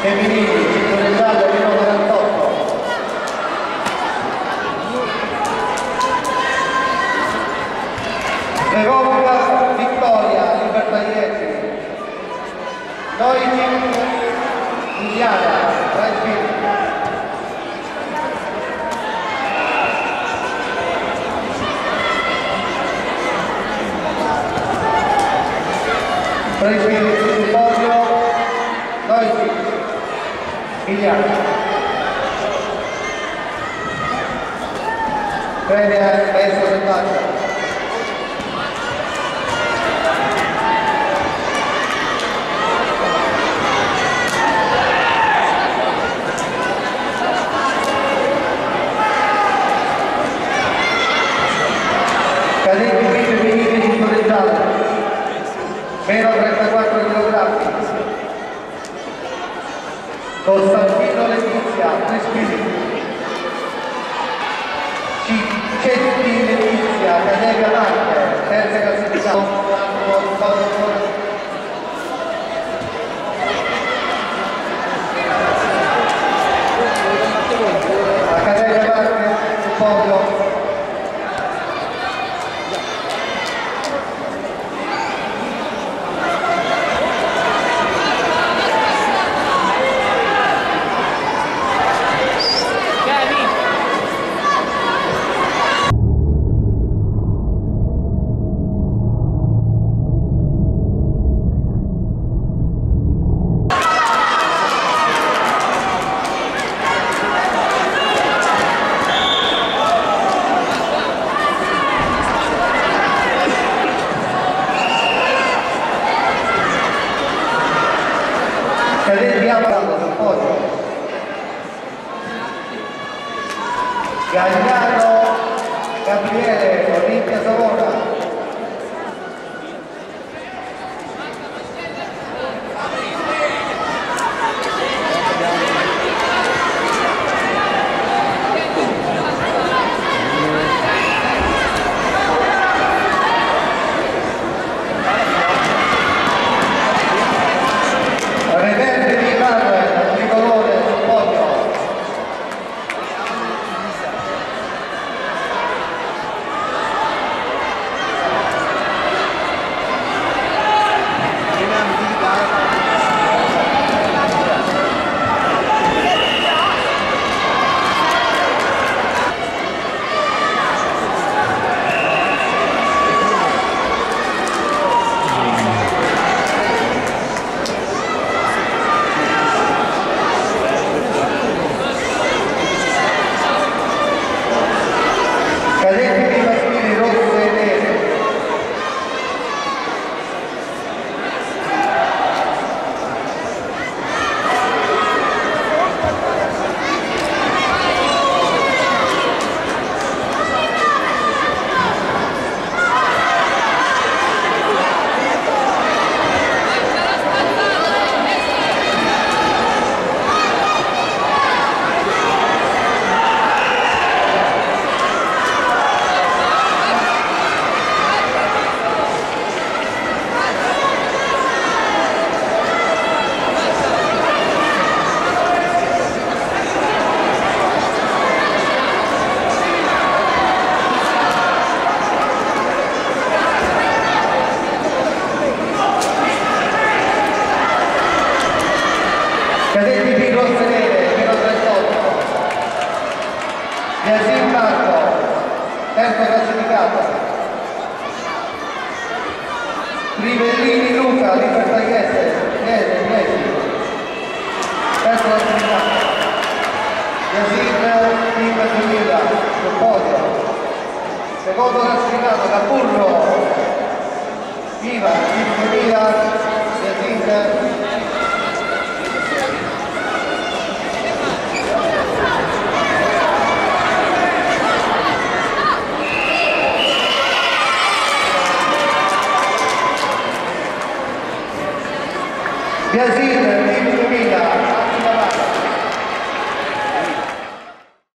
femminili, cinture gialle, meno 48. Seconda vittoria, Libertà Iesi. Noi Liliana, Tranquilli. Tranquilli sul podio, noi Liliana. Prende Maestro Selvaggia. Cadetti femminili di Torreggiano, meno 34 kg. Costantino Letizia, Crispini. Cicchetti Letizia, Cadega Marche, terza classificata. A Cadega Marche, sul podio. Cadetti Amaro sul podio. Gagliano Gabriele, Olimpia Savona. Cadetti Pico Sedere, meno 38. Yasin Marco, terza classificata. Rivellini Luca, Libertà Iesi, terza classificata. Yasin Team 2000, sul podio. Secondo classificato Capurro, Viva, Team 2000, Yasin. Yasin